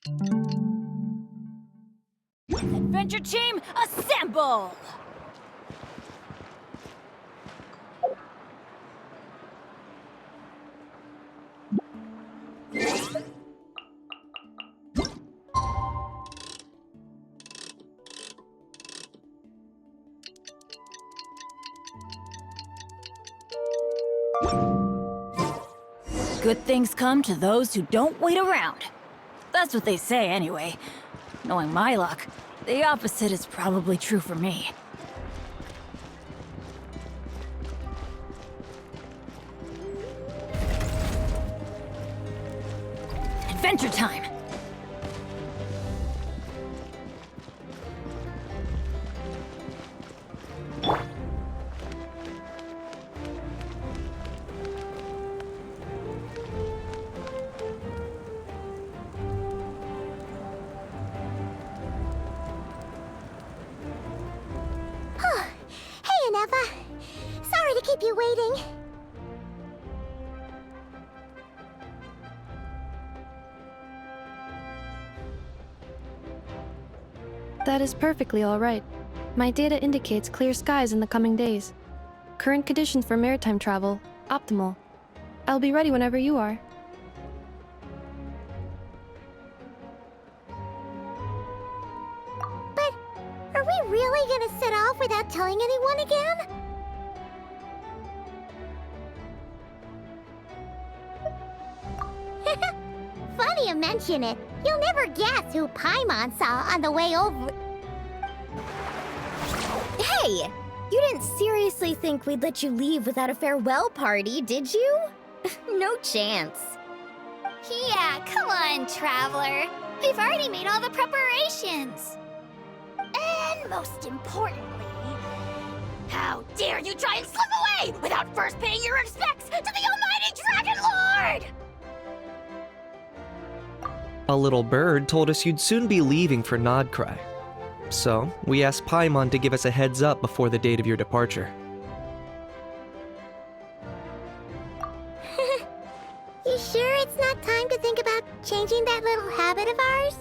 Adventure team, assemble! Good things come to those who don't wait around. That's what they say anyway. Knowing my luck, the opposite is probably true for me. Adventure time! Sorry to keep you waiting. That is perfectly all right. My data indicates clear skies in the coming days. Current conditions for maritime travel, optimal. I'll be ready whenever you are. But are we really gonna set off without telling anyone again? Funny you mention it. You'll never guess who Paimon saw on the way over. Hey! You didn't seriously think we'd let you leave without a farewell party, did you? No chance. Yeah, come on, Traveler. We've already made all the preparations. And most importantly, how dare you try and slip away without first paying your respects to the almighty Dragon Lord! A little bird told us you'd soon be leaving for Nod Krai. So, we asked Paimon to give us a heads up before the date of your departure. You sure it's not time to think about changing that little habit of ours?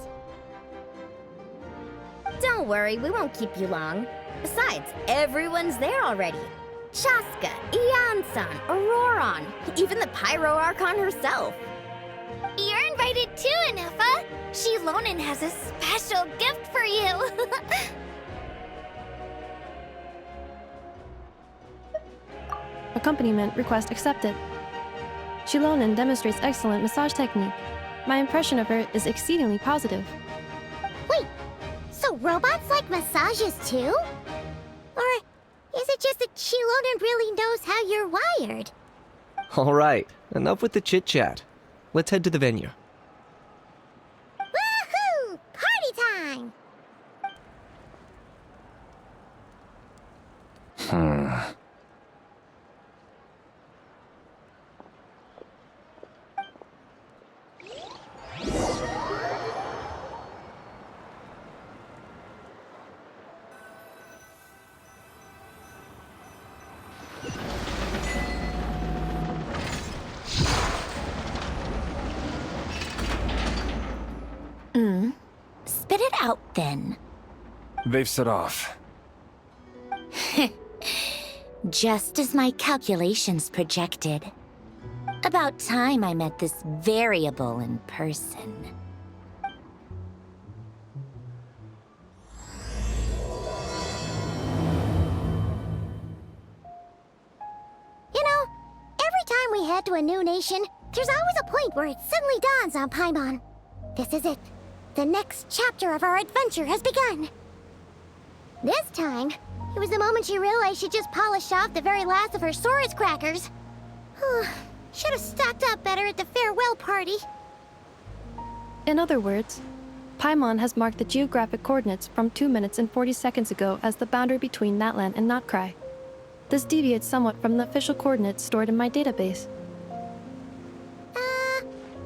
Don't worry, we won't keep you long. Besides, everyone's there already. Chaska, Ian-san, Auroron, even the Pyro Archon herself. You're invited too, Inefa. Shilonen has a special gift for you. Accompaniment request accepted. Shilonen demonstrates excellent massage technique. My impression of her is exceedingly positive. Wait, so robots like massages too? Or is it just that Shilonen really knows how you're wired? Alright, enough with the chit-chat. Let's head to the venue. Woohoo! Party time! Spit it out, then. They've set off. Just as my calculations projected. About time I met this variable in person. You know, every time we head to a new nation, there's always a point where it suddenly dawns on Paimon. This is it. The next chapter of our adventure has begun. This time, it was the moment she realized she just polished off the very last of her Saurus crackers. Should have stocked up better at the farewell party. In other words, Paimon has marked the geographic coordinates from 2 minutes and 40 seconds ago as the boundary between Natlan and Nod Krai. This deviates somewhat from the official coordinates stored in my database.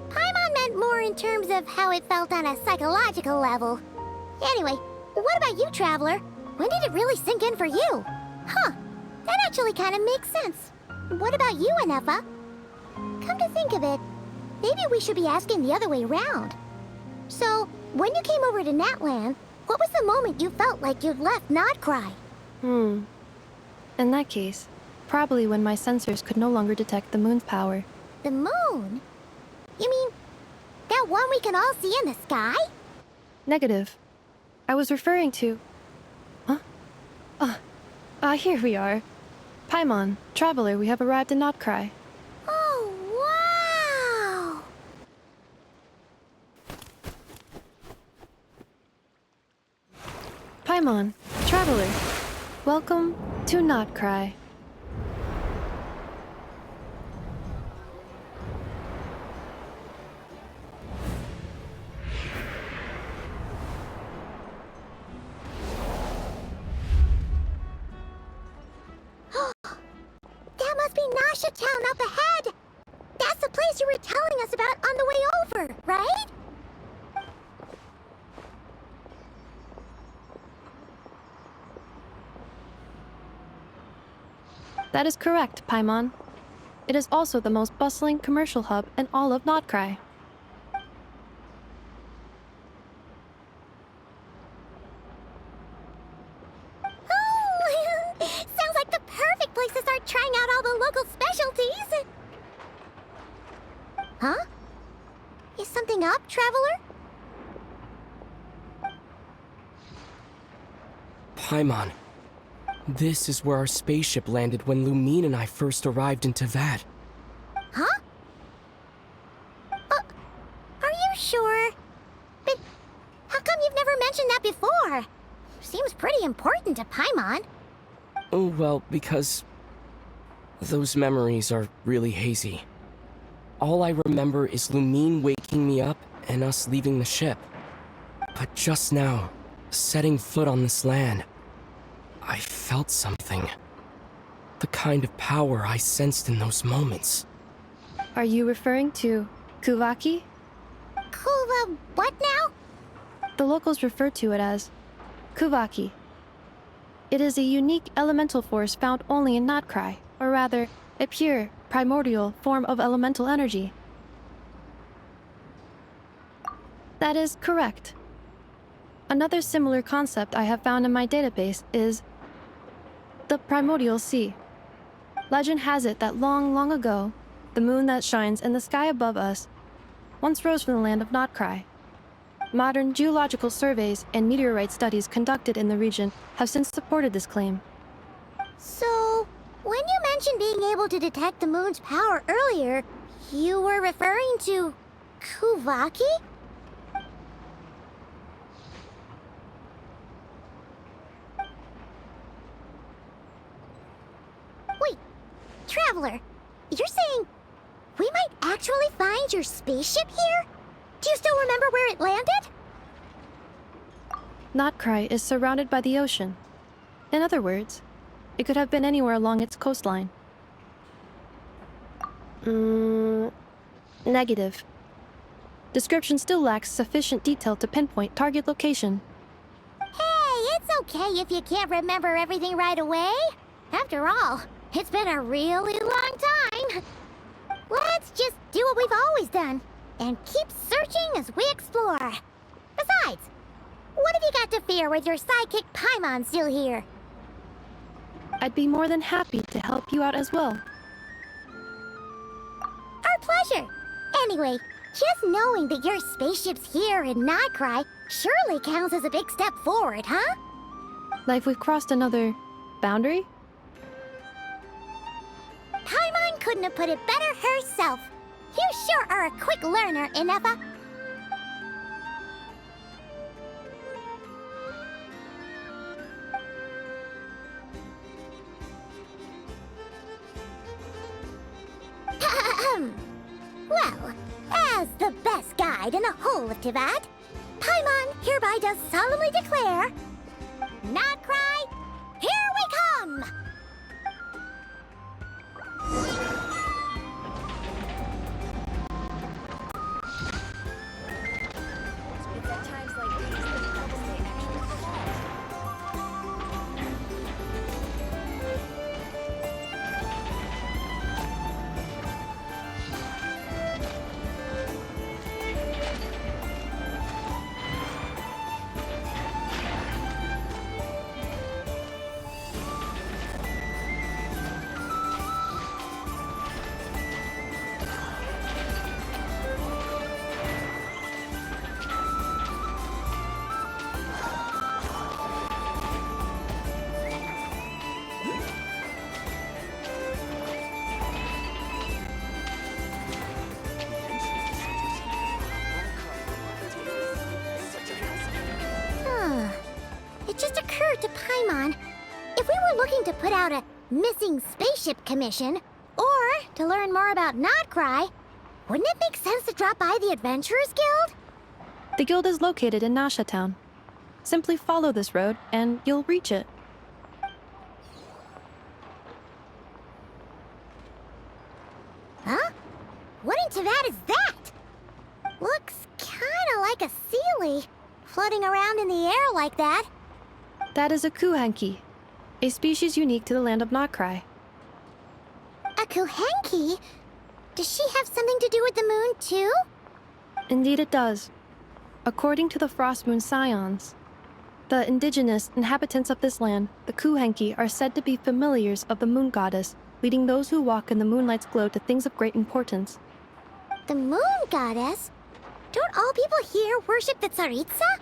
Paimon meant more in terms of how it felt on a psychological level. Anyway, what about you, Traveler? When did it really sink in for you? Huh, that actually kind of makes sense. What about you, Inefa? Come to think of it, maybe we should be asking the other way round. So, when you came over to Natlan, what was the moment you felt like you'd left Nod Krai? In that case, probably when my sensors could no longer detect the moon's power. The moon? You mean that one we can all see in the sky? Negative. I was referring to... Huh? Here we are. Paimon, Traveler, we have arrived in Nod Krai. Oh, wow! Paimon, Traveler, welcome to Nod Krai. That must be Nasha Town up ahead! That's the place you were telling us about on the way over, right? That is correct, Paimon. It is also the most bustling commercial hub in all of Nod Krai. Oh, sounds like the perfect place to start trying out all the local specialties. Huh? Is something up, Traveler? Paimon, this is where our spaceship landed when Lumine and I first arrived into Vat. Huh? Are you sure? But how come you've never mentioned that before? Seems pretty important to Paimon. Oh, well, because those memories are really hazy. All I remember is Lumine waking me up and us leaving the ship. But just now, setting foot on this land, I felt something. The kind of power I sensed in those moments. Are you referring to Kuvaki? Kuva, what now? The locals refer to it as Kuvaki. It is a unique elemental force found only in Nod Krai, or rather, a pure, primordial form of elemental energy. That is correct. Another similar concept I have found in my database is the primordial sea. Legend has it that long, long ago, the moon that shines in the sky above us once rose from the land of Nod Krai. Modern geological surveys and meteorite studies conducted in the region have since supported this claim. So, when you mentioned being able to detect the moon's power earlier, you were referring to Kuvaki? Wait, Traveler, you're saying we might actually find your spaceship here? Do you still remember where it landed? Nod Krai is surrounded by the ocean. In other words, it could have been anywhere along its coastline. Negative. Description still lacks sufficient detail to pinpoint target location. Hey, it's okay if you can't remember everything right away. After all, it's been a really long time. Let's just do what we've always done and keep searching as we explore. Besides, what have you got to fear with your sidekick Paimon still here? I'd be more than happy to help you out as well. Our pleasure. Anyway, just knowing that your spaceship's here in Nod Krai surely counts as a big step forward, huh? Like we've crossed another boundary? Paimon couldn't have put it better herself. You sure are a quick learner, Inefa. Well, as the best guide in the whole of Teyvat, Paimon hereby does solemnly declare, Nod Krai, here we come! It's at times like these that you have to stay extra calm. over to Paimon. If we were looking to put out a missing spaceship commission, or to learn more about Nod Krai, wouldn't it make sense to drop by the Adventurers Guild? The guild is located in Nasha Town. Simply follow this road and you'll reach it. Huh? What in Tavad is that? Looks kinda like a Sealy, floating around in the air like that. That is a kuhanki, a species unique to the land of Nod Krai. A Kuhenki? Does she have something to do with the moon, too? Indeed it does. According to the Frost Moon Scions, the indigenous inhabitants of this land, the kuhenki, are said to be familiars of the moon goddess, leading those who walk in the moonlight's glow to things of great importance. The moon goddess? Don't all people here worship the Tsaritsa?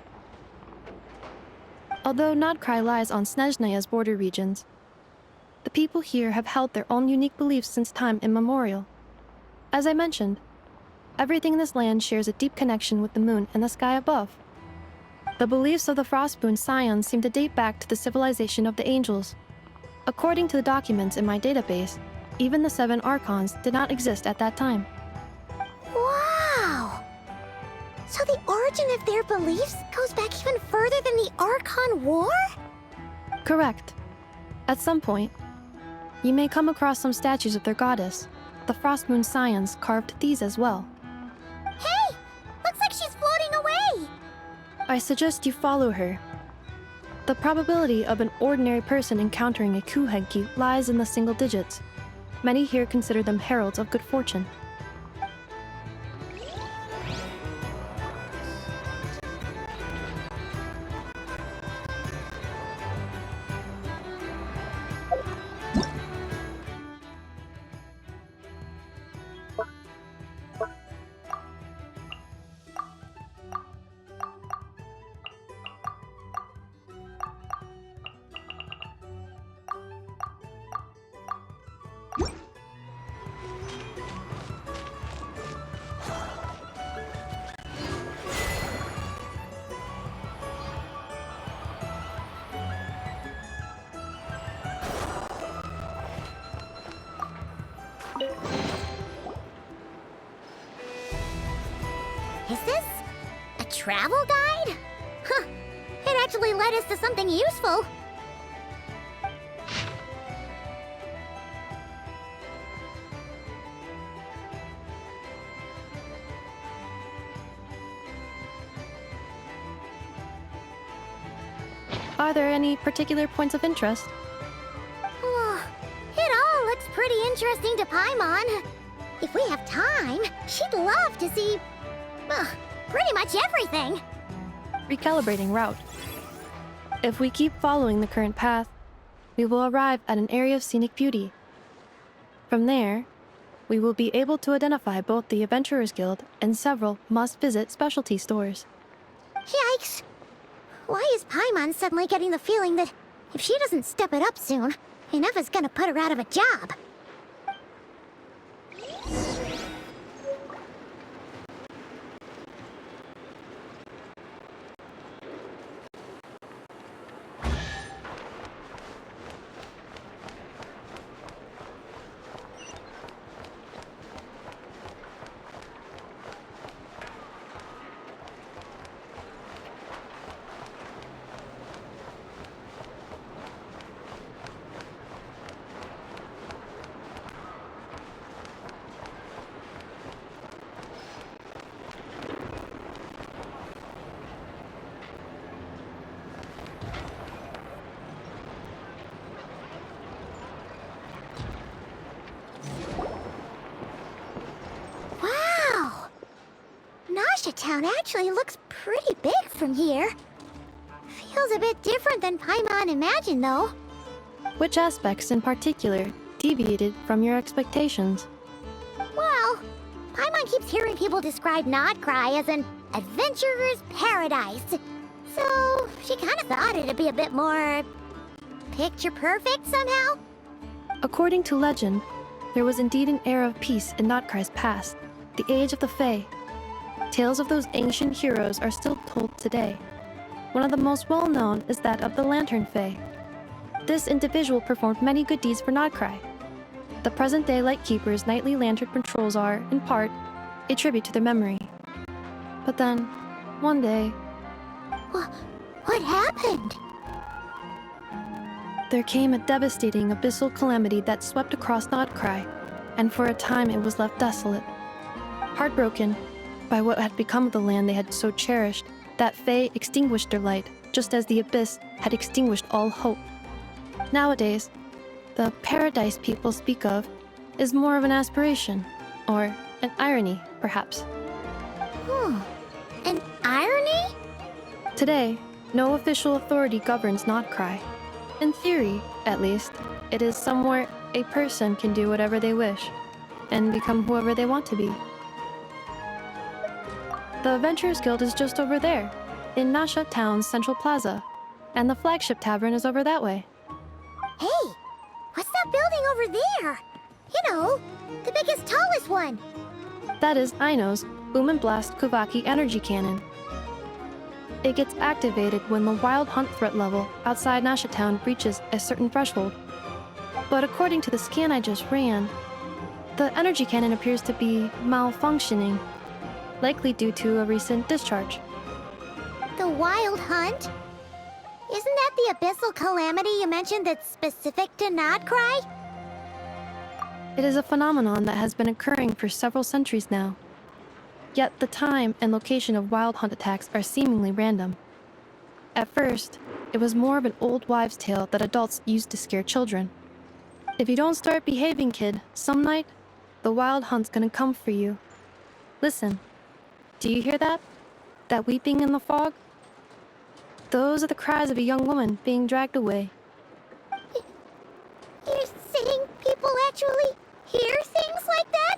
Although Nod Krai lies on Snezhnaya's border regions, the people here have held their own unique beliefs since time immemorial. As I mentioned, everything in this land shares a deep connection with the moon and the sky above. The beliefs of the Frostmoon Scions seem to date back to the civilization of the angels. According to the documents in my database, even the 7 Archons did not exist at that time. Wow! So the origin of their beliefs goes back even further than the Archon War? Correct. At some point, you may come across some statues of their goddess. The Frostmoon Scions carved these as well. Hey! Looks like she's floating away! I suggest you follow her. The probability of an ordinary person encountering a kuhenki lies in the single digits. Many here consider them heralds of good fortune. Is this a travel guide? Huh, it actually led us to something useful. Are there any particular points of interest? Oh, it all looks pretty interesting to Paimon. If we have time, she'd love to see, pretty much everything. Recalibrating route. If we keep following the current path, we will arrive at an area of scenic beauty. From there, we will be able to identify both the Adventurers Guild and several must-visit specialty stores. Yikes! Why is Paimon suddenly getting the feeling that if she doesn't step it up soon, Ineva's gonna put her out of a job? Town actually looks pretty big from here. Feels a bit different than Paimon imagined, though. Which aspects in particular deviated from your expectations? Well, Paimon keeps hearing people describe Nod Krai as an adventurer's paradise. So she kind of thought it'd be a bit more picture perfect somehow. According to legend, there was indeed an era of peace in Nod Krai's past, the age of the Fae. Tales of those ancient heroes are still told today. One of the most well-known is that of the Lantern Fae. This individual performed many good deeds for Nod Krai. The present-day Lightkeeper's nightly lantern patrols are, in part, a tribute to their memory. But then, one day, What happened? there came a devastating abyssal calamity that swept across Nod Krai, and for a time it was left desolate. Heartbroken by what had become of the land they had so cherished, that Fae extinguished their light, just as the abyss had extinguished all hope. Nowadays, the paradise people speak of is more of an aspiration, or an irony, perhaps. An irony? Today, no official authority governs Nod Krai. In theory, at least, it is somewhere a person can do whatever they wish, and become whoever they want to be. The Adventurers Guild is just over there, in Nasha Town's Central Plaza, and the flagship tavern is over that way. Hey, what's that building over there? You know, the biggest, tallest one. That is Aino's Boom and Blast Kuvaki energy cannon. It gets activated when the wild hunt threat level outside Nasha Town reaches a certain threshold. But according to the scan I just ran, the energy cannon appears to be malfunctioning, likely due to a recent discharge. The wild hunt? Isn't that the abyssal calamity you mentioned that's specific to Nod Krai? It is a phenomenon that has been occurring for several centuries now. Yet the time and location of wild hunt attacks are seemingly random. At first, it was more of an old wives' tale that adults used to scare children. If you don't start behaving, kid, some night, the wild hunt's gonna come for you. Listen, do you hear that? That weeping in the fog? Those are the cries of a young woman being dragged away. You're saying people actually hear things like that?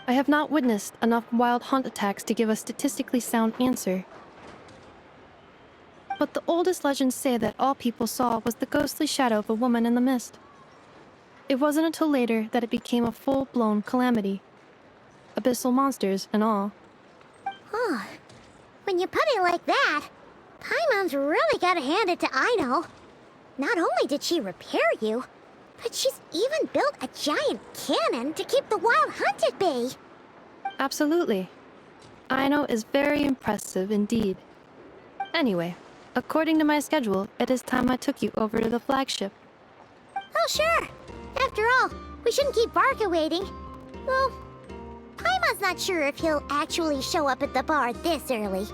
I have not witnessed enough wild hunt attacks to give a statistically sound answer. But the oldest legends say that all people saw was the ghostly shadow of a woman in the mist. It wasn't until later that it became a full-blown calamity. Abyssal monsters and all. Huh. When you put it like that, Paimon's really gotta hand it to Aino. Not only did she repair you, but she's even built a giant cannon to keep the wild hunt at bay. Absolutely. Aino is very impressive indeed. Anyway, according to my schedule, it is time I took you over to the flagship. Oh, sure. After all, we shouldn't keep Varka waiting. Well, Paimon's not sure if he'll actually show up at the bar this early.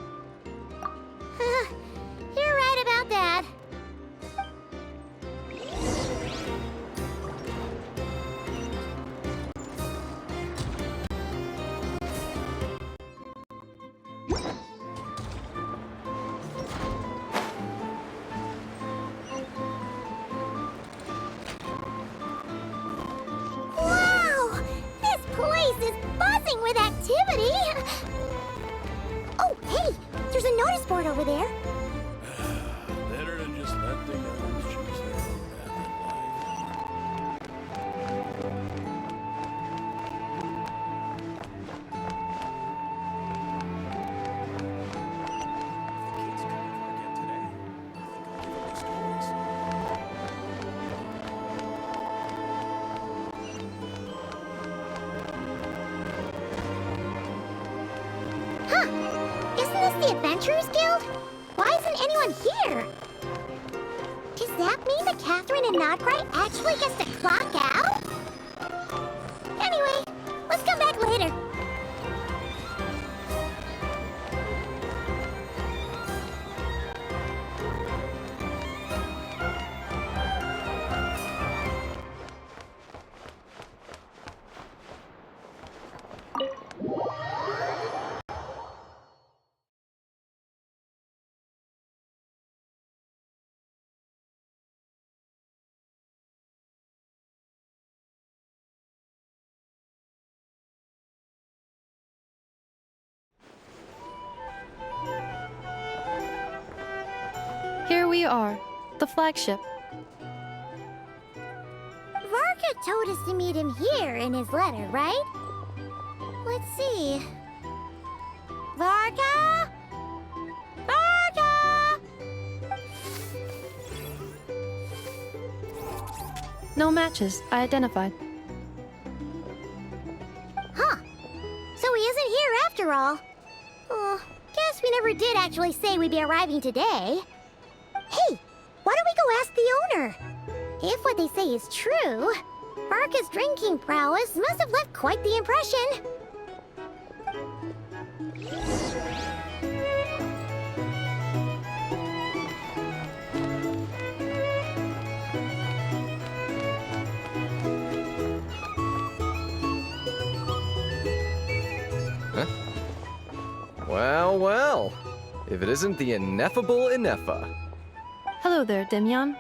You're right about that. Wow! This place is buzzing with activity! Oh, hey! There's a notice board over there. Better to just let the girls choose their own path in life. Huh. Isn't this the Adventurers Guild? Why isn't anyone here? Does that mean that Catherine and Nod Krai actually gets to clock out? Anyway, let's come back later. Here we are, the flagship. Varka told us to meet him here in his letter, right? Let's see. Varka? Varka! No matches, I identified. Huh. So he isn't here after all. Oh, guess we never did actually say we'd be arriving today. Hey, why don't we go ask the owner? If what they say is true, Varka's drinking prowess must have left quite the impression. Well, well. If it isn't the ineffable Ineffa. Hello there, Demyan.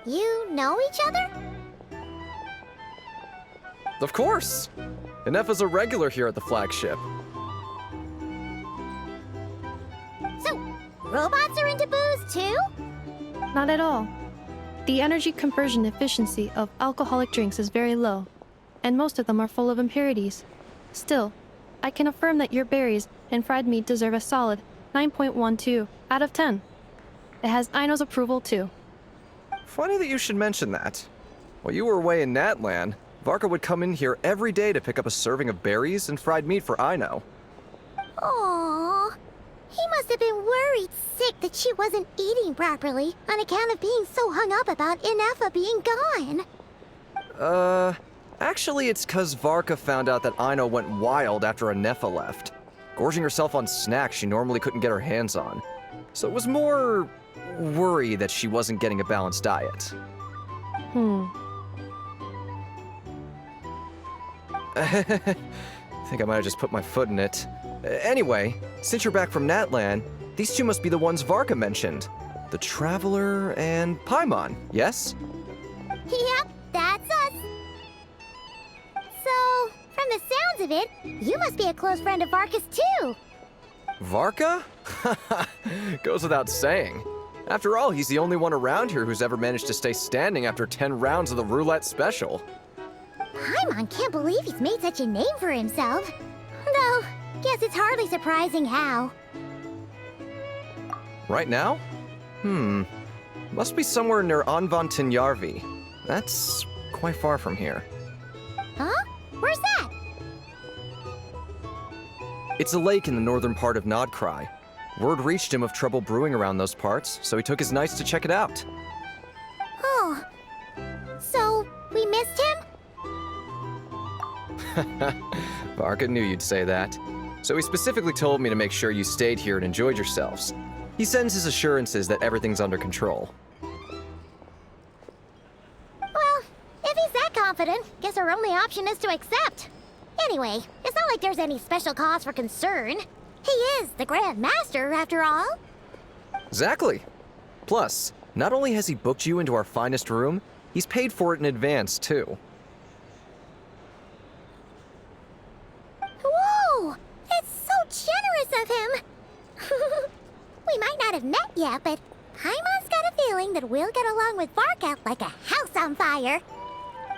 You know each other? Of course! Ineffa's a regular here at the flagship. So, robots are into booze too? Not at all. The energy conversion efficiency of alcoholic drinks is very low, and most of them are full of impurities. Still, I can affirm that your berries and fried meat deserve a solid 9.12 out of 10. It has Aino's approval too. Funny that you should mention that. While you were away in Natlan, Varka would come in here every day to pick up a serving of berries and fried meat for Aino. Aww. He must have been worried sick that she wasn't eating properly on account of being so hung up about Ineffa being gone. Actually it's 'cause Varka found out that Aino went wild after Ineffa left, gorging herself on snacks she normally couldn't get her hands on. So it was more worry that she wasn't getting a balanced diet. I think I might have just put my foot in it. Anyway, since you're back from Natlan, these two must be the ones Varka mentioned. The Traveler and Paimon, yes? Yep, that's us. So, from the sounds of it, you must be a close friend of Varka's too. Varka? Goes without saying. After all, he's the only one around here who's ever managed to stay standing after 10 rounds of the roulette special. Paimon can't believe he's made such a name for himself. Though, guess it's hardly surprising how. Right now? Must be somewhere near Anvantinyarvi. That's quite far from here. Huh? Where's that? It's a lake in the northern part of Nod Krai. Word reached him of trouble brewing around those parts, so he took his knights to check it out. Oh. So, we missed him? Varka knew you'd say that. So he specifically told me to make sure you stayed here and enjoyed yourselves. He sends his assurances that everything's under control. Well, if he's that confident, guess our only option is to accept. Anyway, it's not like there's any special cause for concern. He is the Grand Master, after all. Exactly. Plus, not only has he booked you into our finest room, he's paid for it in advance, too. Whoa! It's so generous of him! We might not have met yet, but Paimon's got a feeling that we'll get along with Varka like a house on fire.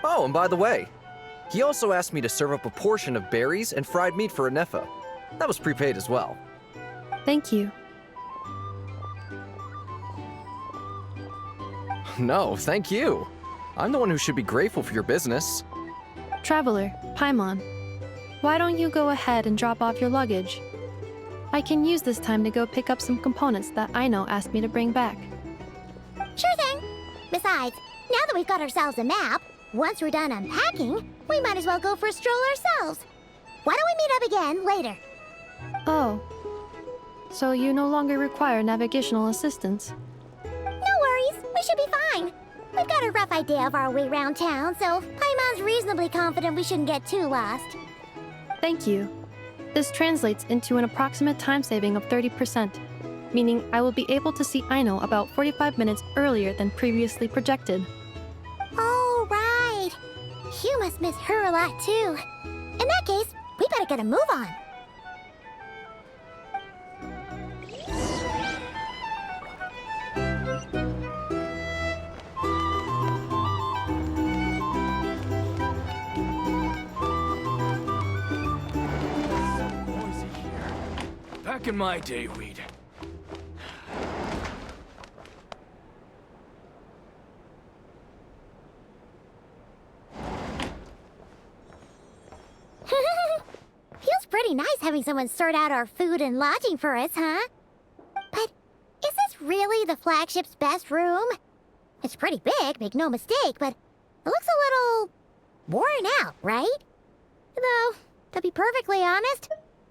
Oh, and by the way, he also asked me to serve up a portion of berries and fried meat for Ineffa. That was prepaid as well. Thank you. No, thank you. I'm the one who should be grateful for your business. Traveler, Paimon, why don't you go ahead and drop off your luggage? I can use this time to go pick up some components that Aino asked me to bring back. Sure thing. Besides, now that we've got ourselves a map, once we're done unpacking, we might as well go for a stroll ourselves. Why don't we meet up again later? Oh. So you no longer require navigational assistance? No worries, we should be fine. We've got a rough idea of our way around town, so Paimon's reasonably confident we shouldn't get too lost. Thank you. This translates into an approximate time saving of 30%, meaning I will be able to see Aino about 45 minutes earlier than previously projected. Oh, right. You must miss her a lot, too. In that case, we better get a move on. Back in my day, we'd... having someone sort out our food and lodging for us, huh? But is this really the flagship's best room? It's pretty big, make no mistake, but it looks a little worn out, right? Though, to be perfectly honest,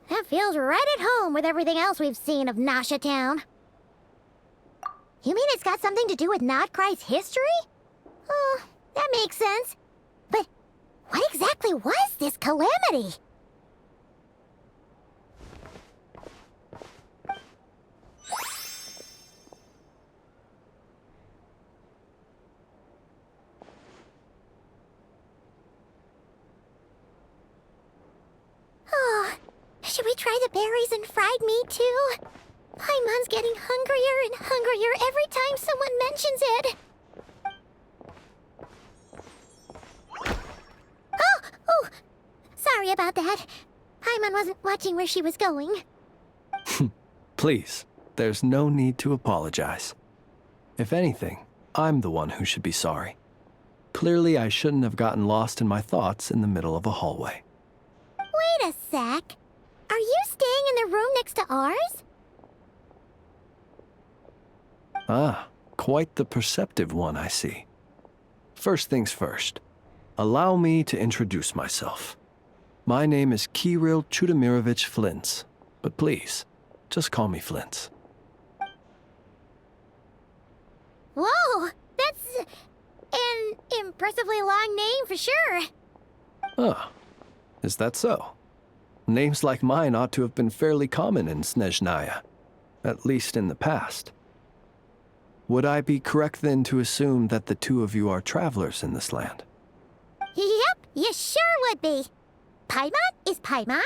that feels right at home with everything else we've seen of Nasha Town. You mean it's got something to do with Nod Krai's history? Oh, that makes sense. But what exactly was this calamity? Oh, should we try the berries and fried meat too? Paimon's getting hungrier and hungrier every time someone mentions it. Oh, sorry about that. Paimon wasn't watching where she was going. Please, there's no need to apologize. If anything, I'm the one who should be sorry. Clearly, I shouldn't have gotten lost in my thoughts in the middle of a hallway. Wait a sec. Are you staying in the room next to ours? Ah, quite the perceptive one, I see. First things first, allow me to introduce myself. My name is Kirill Chudamirovich Flintz, but please, just call me Flintz. Whoa, that's an impressively long name for sure. Ah, is that so? Names like mine ought to have been fairly common in Snezhnaya, at least in the past. Would I be correct then to assume that the two of you are travelers in this land? Yep, you sure would be. Paimon is Paimon,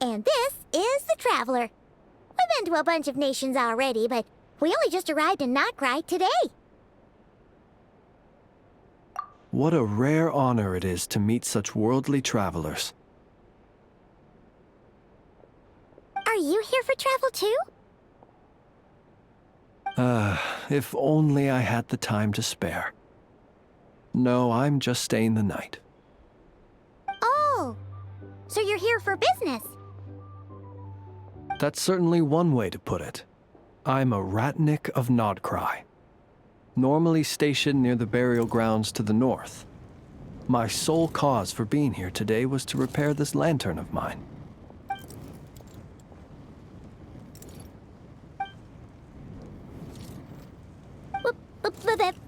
and this is the Traveler. We've been to a bunch of nations already, but we only just arrived in Nod Krai today. What a rare honor it is to meet such worldly travelers. Are you here for travel too? If only I had the time to spare. No, I'm just staying the night. Oh, so you're here for business? That's certainly one way to put it. I'm a ratnik of Nod Krai, normally stationed near the burial grounds to the north. My sole cause for being here today was to repair this lantern of mine.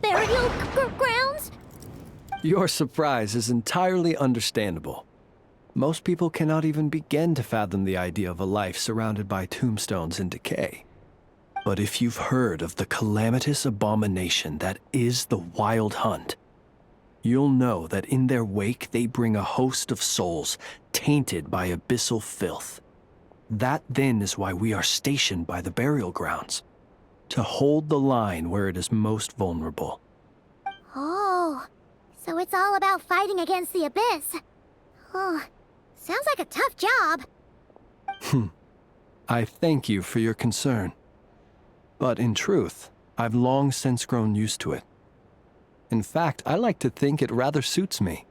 Burial grounds? Your surprise is entirely understandable. Most people cannot even begin to fathom the idea of a life surrounded by tombstones and decay. But if you've heard of the calamitous abomination that is the Wild Hunt, you'll know that in their wake they bring a host of souls tainted by abyssal filth. That then is why we are stationed by the burial grounds, to hold the line where it is most vulnerable. Oh, so it's all about fighting against the abyss. Oh, sounds like a tough job. I thank you for your concern. But in truth, I've long since grown used to it. In fact, I like to think it rather suits me.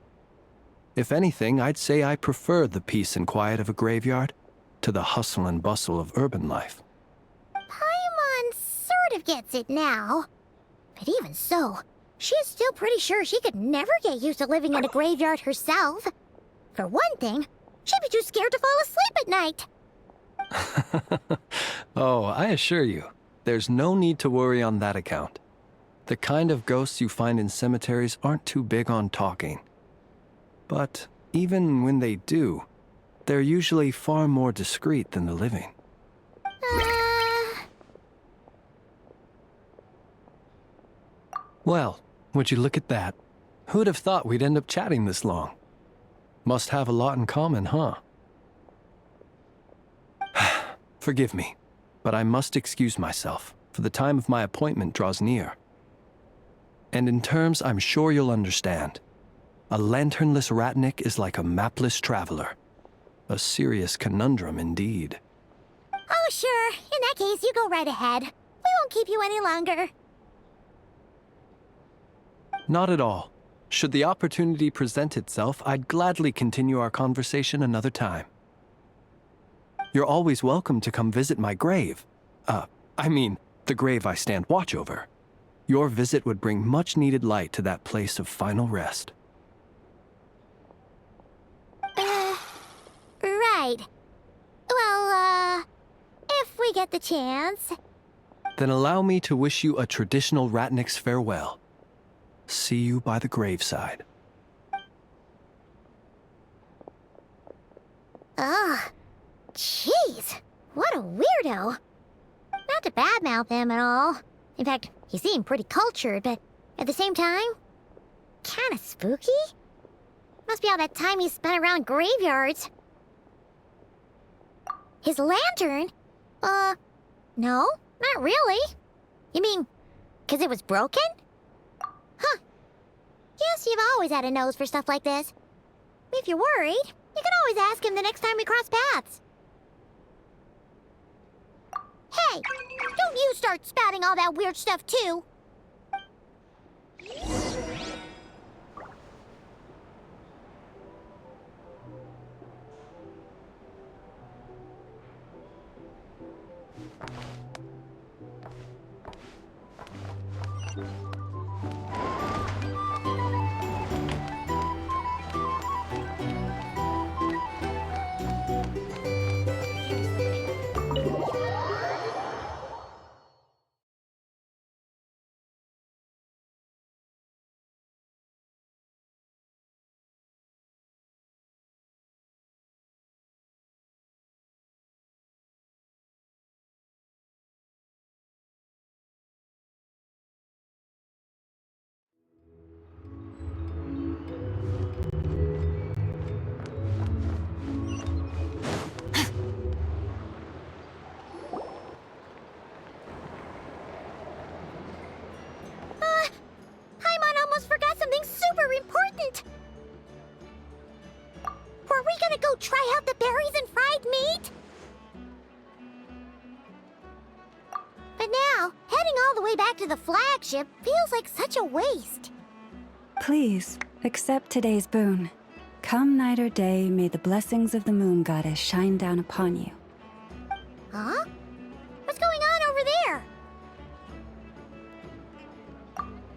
If anything, I'd say I prefer the peace and quiet of a graveyard to the hustle and bustle of urban life. Paimon sort of gets it now. But even so, she is still pretty sure she could never get used to living in a graveyard herself. For one thing, she'd be too scared to fall asleep at night. Oh, I assure you, there's no need to worry on that account. The kind of ghosts you find in cemeteries aren't too big on talking. But even when they do, they're usually far more discreet than the living. Well, would you look at that? Who'd have thought we'd end up chatting this long? Must have a lot in common, huh? Forgive me, but I must excuse myself, for the time of my appointment draws near. And in terms I'm sure you'll understand, a lanternless ratnik is like a mapless traveler. A serious conundrum indeed. Oh, sure. In that case, you go right ahead. We won't keep you any longer. Not at all. Should the opportunity present itself, I'd gladly continue our conversation another time. You're always welcome to come visit my grave. I mean, the grave I stand watch over. Your visit would bring much-needed light to that place of final rest. Right. Well, if we get the chance. Then allow me to wish you a traditional Ratnik's farewell. See you by the graveside. Ugh. Jeez. What a weirdo. Not to badmouth him at all. In fact, he seemed pretty cultured, but at the same time, kinda spooky? Must be all that time he spent around graveyards. His lantern? No, not really. You mean, 'cause it was broken? Huh. Guess you've always had a nose for stuff like this. If you're worried, you can always ask him the next time we cross paths. Hey, don't you start spouting all that weird stuff too. Paimon almost forgot something super important. Were we gonna go try out the berries and fried meat? But now, heading all the way back to the flagship feels like such a waste. Please, accept today's boon. Come night or day, may the blessings of the moon goddess shine down upon you. Huh? What's going on over there?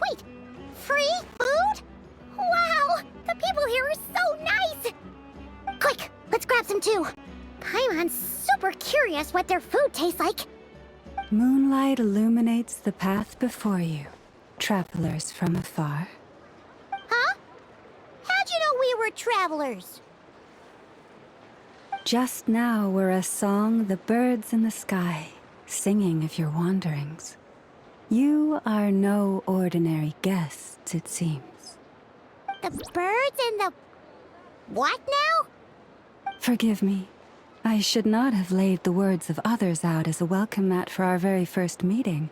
Wait, free food? Wow, the people here are so nice! Quick, let's grab some too. Paimon's super curious what their food tastes like. Moonlight illuminates the path before you, travelers from afar. Huh? How'd you know we were travelers? Just now were a song the birds in the sky, singing of your wanderings. You are no ordinary guests, it seems. The birds and the... what now? Forgive me. I should not have laid the words of others out as a welcome mat for our very first meeting.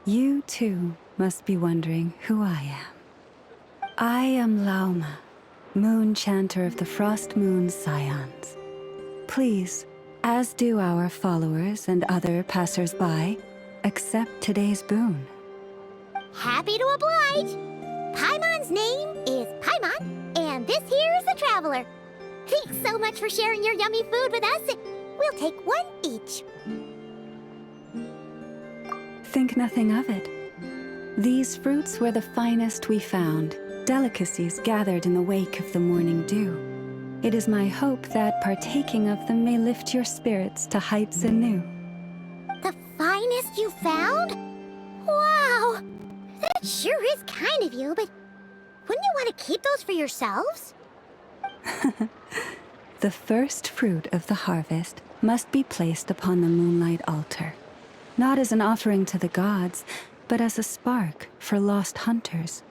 You, too, must be wondering who I am. I am Lauma, moon chanter of the Frost Moon Scions. Please, as do our followers and other passers-by, accept today's boon. Happy to oblige. Paimon's name is Paimon, and this here is the traveler. Thanks so much for sharing your yummy food with us. We'll take one each. Think nothing of it. These fruits were the finest we found, delicacies gathered in the wake of the morning dew. It is my hope that partaking of them may lift your spirits to heights anew. The finest you found? Wow! That sure is kind of you, but wouldn't you want to keep those for yourselves? The first fruit of the harvest must be placed upon the moonlight altar, not as an offering to the gods, but as a spark for lost hunters.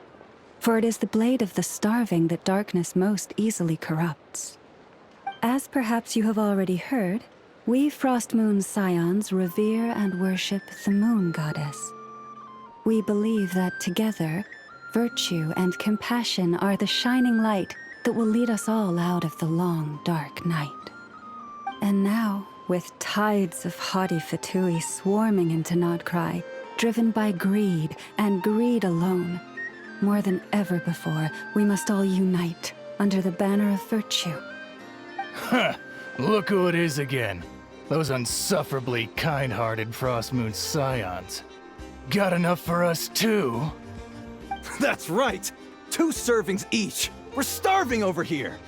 For it is the blade of the starving that darkness most easily corrupts. As perhaps you have already heard, we Frost Moon Scions revere and worship the moon goddess. We believe that together, virtue and compassion are the shining light that will lead us all out of the long, dark night. And now, with tides of haughty Fatui swarming into Nod Krai, driven by greed and greed alone, more than ever before, we must all unite under the banner of virtue. Huh, look who it is again. Those unsufferably kind-hearted Frost Moon scions. Got enough for us too? That's right! 2 servings each! We're starving over here!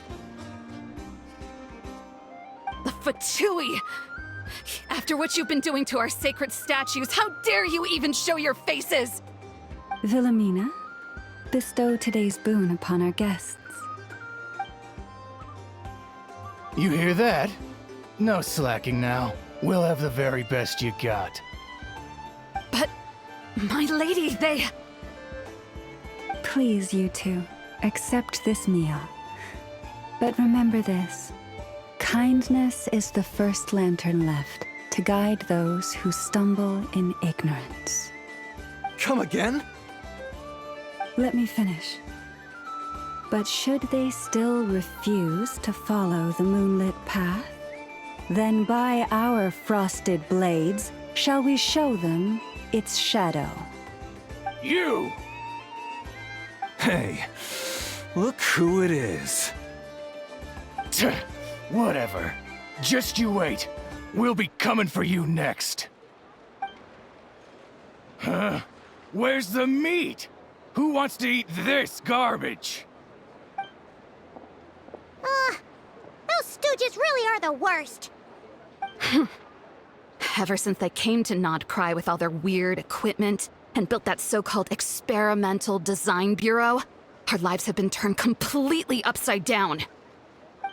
The Fatui! After what you've been doing to our sacred statues, how dare you even show your faces! Wilhelmina, bestow today's boon upon our guests. You hear that? No slacking now. We'll have the very best you got. But, my lady, they... Please, you two, accept this meal. But remember this. Kindness is the first lantern left to guide those who stumble in ignorance. Come again? Let me finish. But should they still refuse to follow the moonlit path, then by our frosted blades shall we show them its shadow. You! Hey, look who it is. Tch, whatever. Just you wait. We'll be coming for you next. Huh? Where's the meat? Who wants to eat this garbage? Those stooges really are the worst. Ever since they came to Nod Krai with all their weird equipment and built that so-called experimental design bureau, our lives have been turned completely upside down.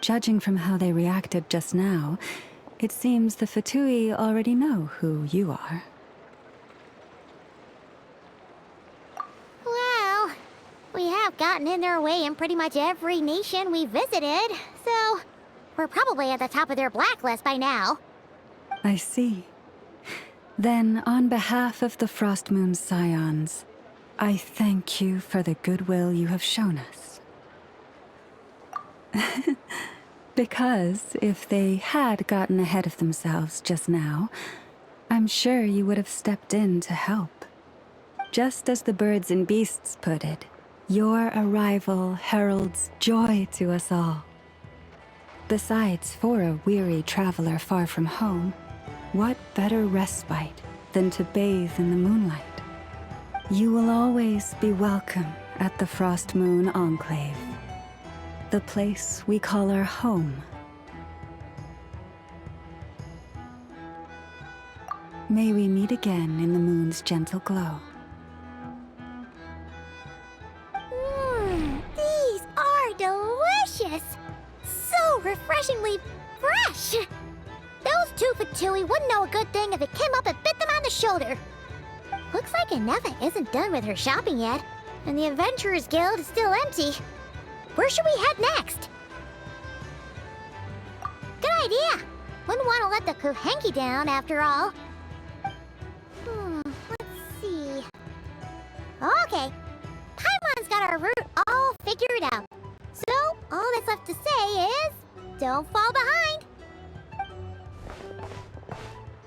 Judging from how they reacted just now, it seems the Fatui already know who you are. Well, we have gotten in their way in pretty much every nation we visited, so we're probably at the top of their blacklist by now. I see. Then, on behalf of the Frost Moon Scions, I thank you for the goodwill you have shown us. Because if they had gotten ahead of themselves just now, I'm sure you would have stepped in to help. Just as the birds and beasts put it, your arrival heralds joy to us all. Besides, for a weary traveler far from home, what better respite than to bathe in the moonlight? You will always be welcome at the Frost Moon Enclave, the place we call our home. May we meet again in the moon's gentle glow. These are delicious! So refreshingly fresh! Those 2 Fatui wouldn't know a good thing if it came up and bit them on the shoulder. Looks like Anefa isn't done with her shopping yet, and the Adventurers Guild is still empty. Where should we head next? Good idea! Wouldn't want to let the Kuhenki down, after all. Let's see... Okay, Paimon's got our route all figured out. So, all that's left to say is... don't fall behind!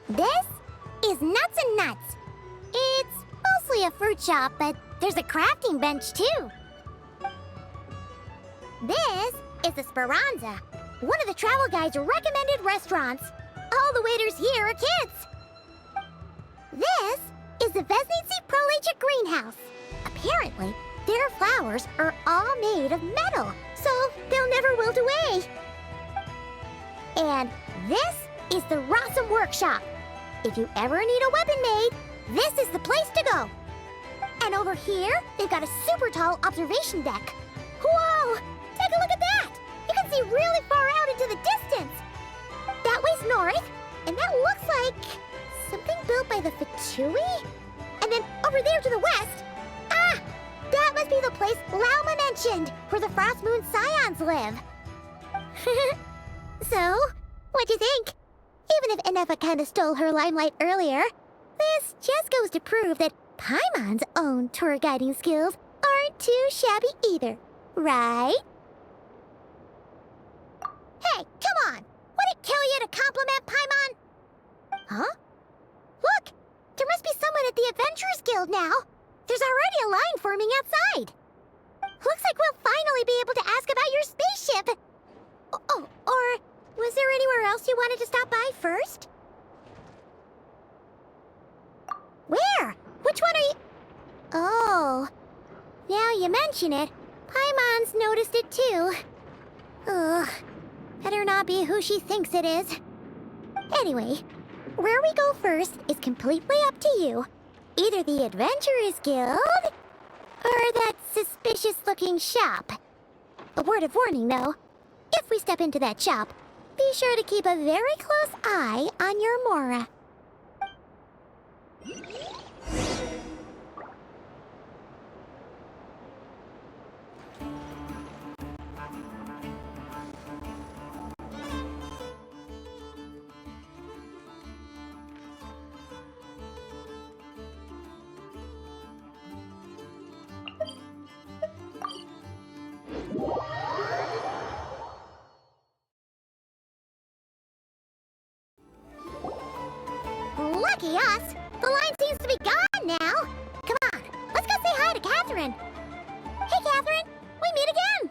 This is Nuts and Nuts. It's mostly a fruit shop, but there's a crafting bench too. This is the Speranza, one of the travel guide's recommended restaurants. All the waiters here are kids. This is the Vesnitsi Prolecha greenhouse. Apparently, their flowers are all made of metal, so they'll never wilt away. And this is the Rossum Workshop. If you ever need a weapon made, this is the place to go. And over here, they've got a super tall observation deck. Whoa! Take a look at that! You can see really far out into the distance. That way's north, and that looks like something built by the Fatui? And then over there to the west, that must be the place Lauma mentioned, where the Frost Moon Scions live. So, what'd you think? Even if Anefa kinda stole her limelight earlier, this just goes to prove that Paimon's own tour guiding skills aren't too shabby either, right? Hey, come on! Would it kill you to compliment Paimon? Huh? Look! There must be someone at the Adventurers Guild now! There's already a line forming outside! Looks like we'll finally be able to ask about your spaceship! Oh, or Was there anywhere else you wanted to stop by first? Where? Which one are you... Oh. Now you mention it, Paimon's noticed it too. Ugh. Better not be who she thinks it is. Anyway, where we go first is completely up to you. Either the Adventurers Guild, or that suspicious-looking shop. A word of warning, though. If we step into that shop, be sure to keep a very close eye on your Mora. Lucky us! The line seems to be gone now! Come on, let's go say hi to Catherine! Hey, Catherine! We meet again!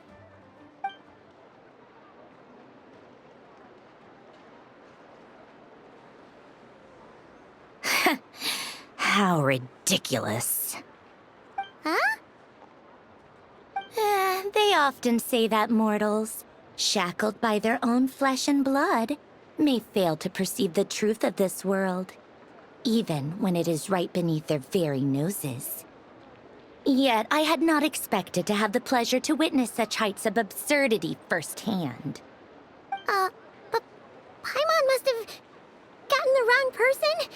How ridiculous. Huh? They often say that mortals, shackled by their own flesh and blood, may fail to perceive the truth of this world, even when it is right beneath their very noses. Yet I had not expected to have the pleasure to witness such heights of absurdity firsthand. But Paimon must have gotten the wrong person?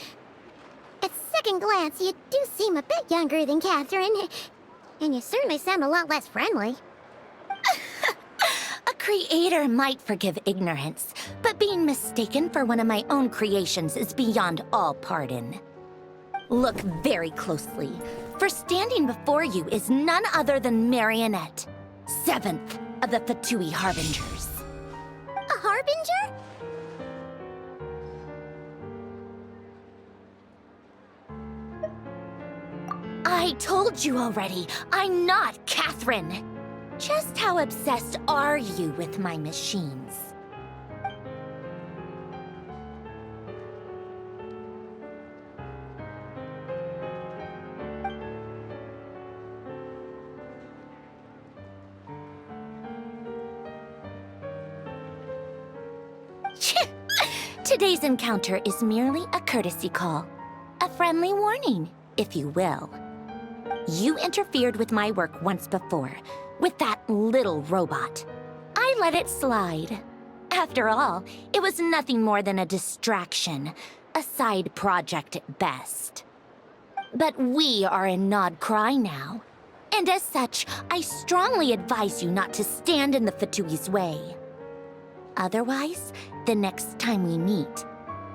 At second glance, you do seem a bit younger than Catherine, and you certainly sound a lot less friendly. A creator might forgive ignorance, but being mistaken for one of my own creations is beyond all pardon. Look very closely, for standing before you is none other than Marionette, 7th of the Fatui Harbingers. A Harbinger? I told you already, I'm not Catherine. Just how obsessed are you with my machines? Today's encounter is merely a courtesy call. A friendly warning, if you will. You interfered with my work once before, with that little robot. I let it slide. After all, it was nothing more than a distraction, a side project at best. But we are in Nod Krai now, and as such, I strongly advise you not to stand in the Fatui's way. Otherwise, the next time we meet,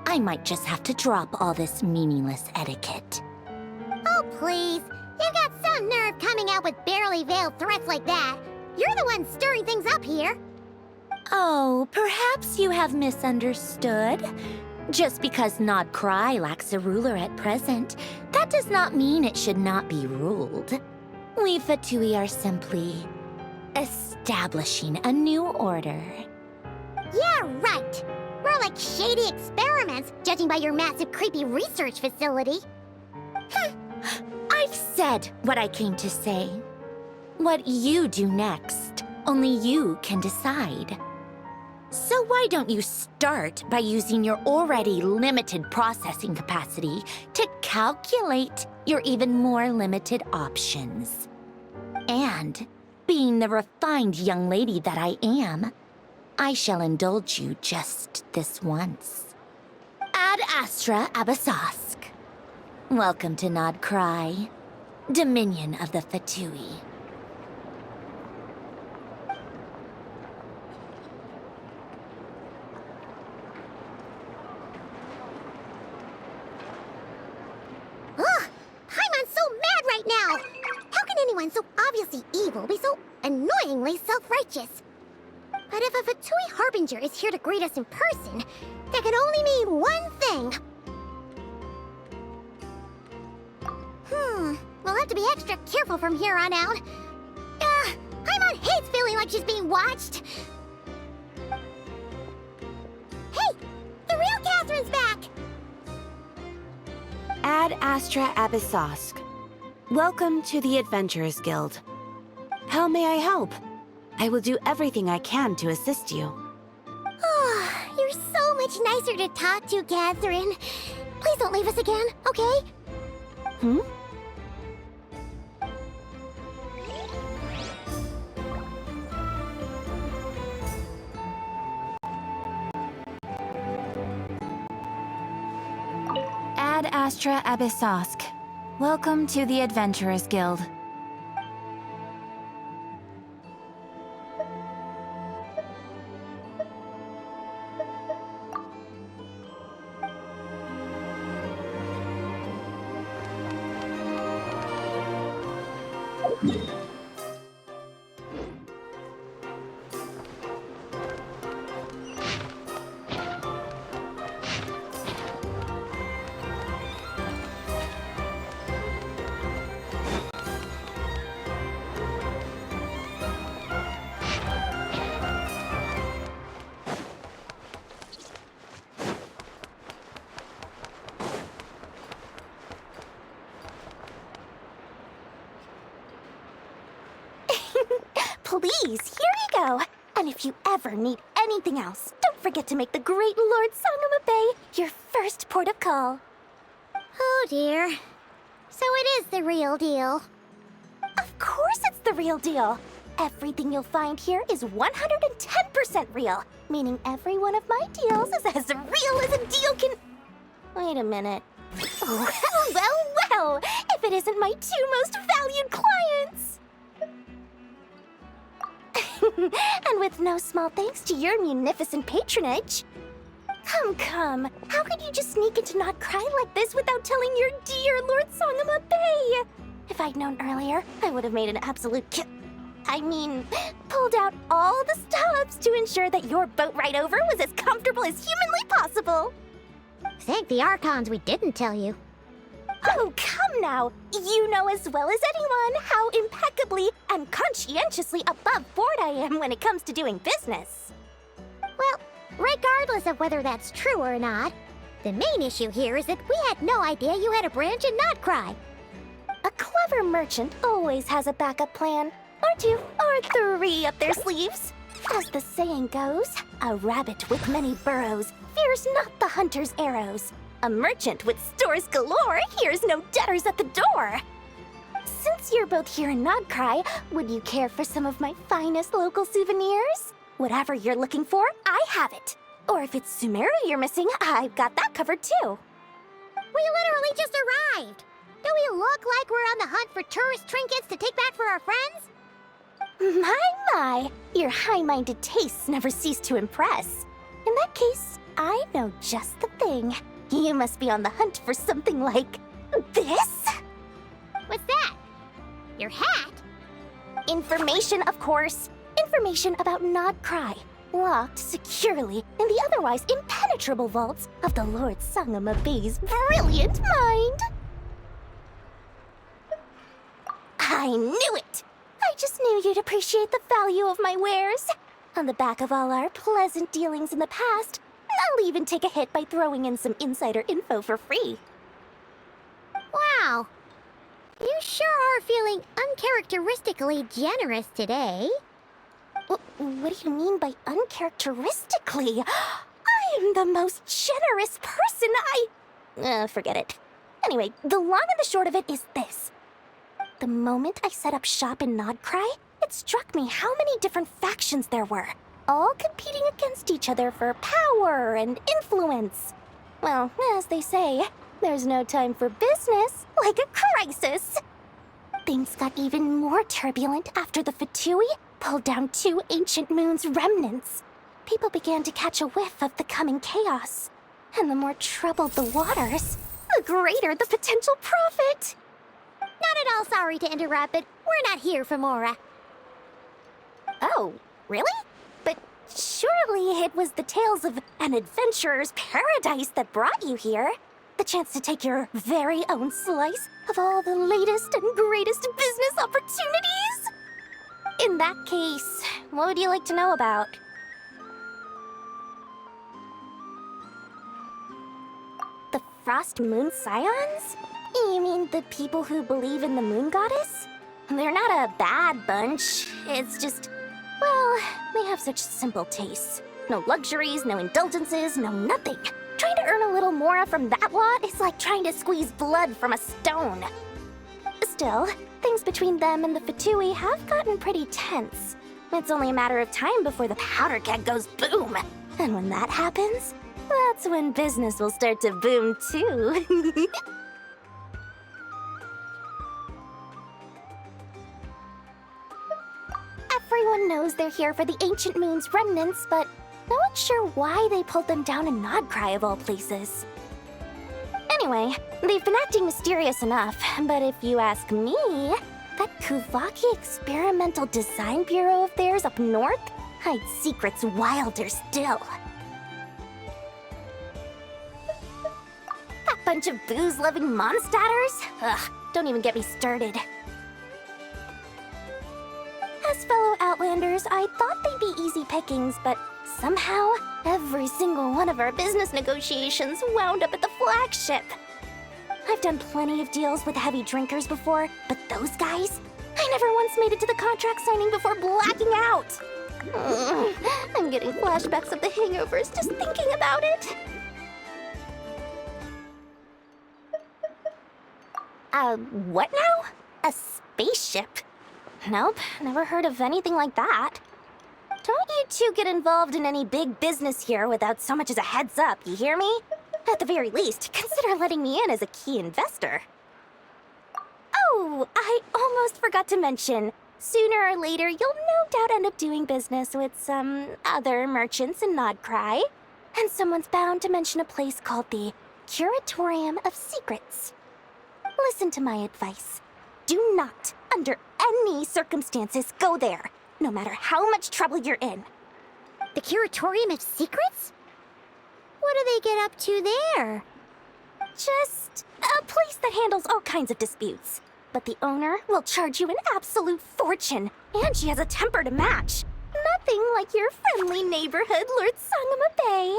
I might just have to drop all this meaningless etiquette. Oh, please. You've got some nerve coming out with barely veiled threats like that. You're the one stirring things up here. Oh, perhaps you have misunderstood. Just because Nod Krai lacks a ruler at present, that does not mean it should not be ruled. We Fatui are simply establishing a new order. Yeah, right. More like shady experiments, judging by your massive creepy research facility. I've said what I came to say. What you do next, only you can decide. So why don't you start by using your already limited processing capacity to calculate your even more limited options? And, being the refined young lady that I am, I shall indulge you just this once. Ad Astra Abasask. Welcome to Nod Krai, Dominion of the Fatui. Ugh! Paimon's so mad right now! How can anyone so obviously evil be so annoyingly self-righteous? But if a Fatui Harbinger is here to greet us in person, that can only mean one thing. We'll have to be extra careful from here on out. Paimon hates feeling like she's being watched. Ad Astra Abyssosk. Welcome to the Adventurers Guild. How may I help? I will do everything I can to assist you. Oh, you're so much nicer to talk to, Catherine. Please don't leave us again, okay? Hmm? Ad Astra Abyssosk. Welcome to the Adventurers Guild. Please, here you go. And if you ever need anything else, don't forget to make the great Lord Sangama Bay your first port of call. Oh dear. So it is the real deal. Of course it's the real deal. Everything you'll find here is 110% real, meaning every one of my deals is as real as a deal can... Wait a minute. Well, if it isn't my two most valued clients. And with no small thanks to your munificent patronage. Come. How could you just sneak into Nod Krai like this without telling your dear Lord Sangama Bay? If I'd known earlier, I would have made an absolute pulled out all the stops to ensure that your boat ride over was as comfortable as humanly possible. Thank the Archons we didn't tell you. Oh, come now! You know as well as anyone how impeccably and conscientiously above board I am when it comes to doing business. Well, regardless of whether that's true or not, the main issue here is that we had no idea you had a branch in Nod Krai. A clever merchant always has a backup plan, or two, or three up their sleeves. As the saying goes, a rabbit with many burrows fears not the hunter's arrows. A merchant with stores galore hears no debtors at the door. Since you're both here in Nod Krai, would you care for some of my finest local souvenirs? Whatever you're looking for, I have it. Or if it's Sumeru you're missing, I've got that covered too. We literally just arrived. Do we look like we're on the hunt for tourist trinkets to take back for our friends? My, your high-minded tastes never cease to impress. In that case, I know just the thing. You must be on the hunt for something like this? What's that? Your hat? Information, of course. Information about Nod Krai, locked securely in the otherwise impenetrable vaults of the Lord Sangama Bay's brilliant mind. I knew it! I just knew you'd appreciate the value of my wares. On the back of all our pleasant dealings in the past, I'll even take a hit by throwing in some insider info for free. Wow. You sure are feeling uncharacteristically generous today. What do you mean by uncharacteristically? I am the most generous person forget it. Anyway, the long and the short of it is this. The moment I set up shop in Nod Krai, it struck me how many different factions there were, all competing against each other for power and influence. Well, as they say, there's no time for business like a crisis. Things got even more turbulent after the Fatui pulled down 2 ancient moon's remnants. People began to catch a whiff of the coming chaos. And the more troubled the waters, the greater the potential profit. Not at all sorry to interrupt, but we're not here for Mora. Oh, really? But surely it was the tales of an adventurer's paradise that brought you here. The chance to take your very own slice of all the latest and greatest business opportunities? In that case, what would you like to know about? The Frost Moon Scions? You mean the people who believe in the moon goddess? They're not a bad bunch. It's just, well, they have such simple tastes. No luxuries, no indulgences, no nothing. Trying to earn a little more from that lot is like trying to squeeze blood from a stone. Still, things between them and the Fatui have gotten pretty tense. It's only a matter of time before the powder keg goes boom. And when that happens, that's when business will start to boom too. Everyone knows they're here for the Ancient Moon's remnants, but no one's sure why they pulled them down in Nod Krai of all places. Anyway, they've been acting mysterious enough, but if you ask me, that Kuvaki Experimental Design Bureau of theirs up north hides secrets wilder still. That bunch of booze-loving monstators? Ugh, don't even get me started. As fellow Outlanders, I thought they'd be easy pickings, but somehow, every single one of our business negotiations wound up at the flagship. I've done plenty of deals with heavy drinkers before, but those guys? I never once made it to the contract signing before blacking out. I'm getting flashbacks of the hangovers just thinking about it. What now? A spaceship? Nope, never heard of anything like that. Don't you two get involved in any big business here without so much as a heads up, you hear me? At the very least, consider letting me in as a key investor. Oh, I almost forgot to mention. Sooner or later, you'll no doubt end up doing business with some other merchants in Nod Krai. And someone's bound to mention a place called the Curatorium of Secrets. Listen to my advice. Do not, under any circumstances, go there, no matter how much trouble you're in. The Curatorium of Secrets? What do they get up to there? Just a place that handles all kinds of disputes. But the owner will charge you an absolute fortune, and she has a temper to match. Nothing like your friendly neighborhood Lord Sangama Bay.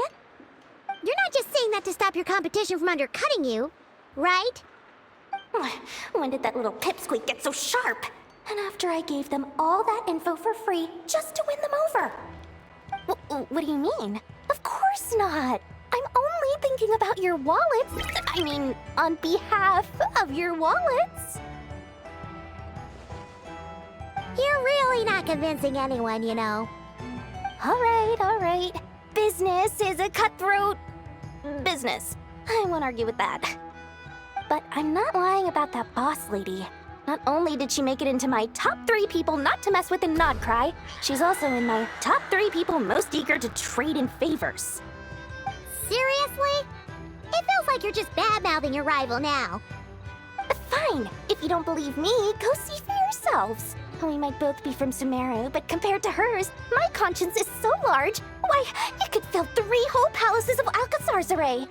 You're not just saying that to stop your competition from undercutting you, right? When did that little pipsqueak get so sharp? And after I gave them all that info for free just to win them over. What do you mean? Of course not. I'm only thinking about your wallets. I mean, on behalf of your wallets. You're really not convincing anyone, you know. All right. Business is a cutthroat business. I won't argue with that. But I'm not lying about that boss lady. Not only did she make it into my top 3 people not to mess with in Nod Krai, she's also in my top 3 people most eager to trade in favors. Seriously? It feels like you're just bad-mouthing your rival now. Fine. If you don't believe me, go see for yourselves. We might both be from Sumeru, but compared to hers, my conscience is so large, why, you could fill 3 whole palaces of Alcazar's array.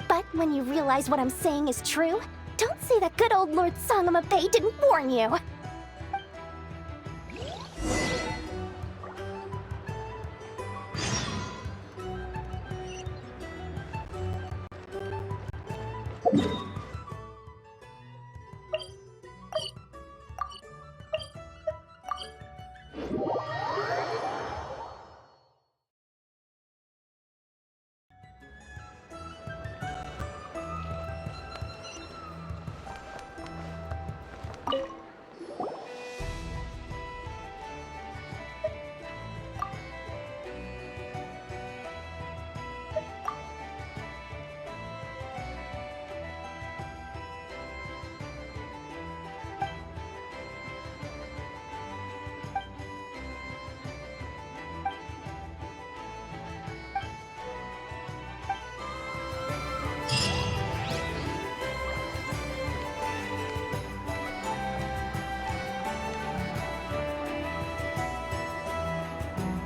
But when you realize what I'm saying is true, don't say that good old Lord Sangama Bay didn't warn you.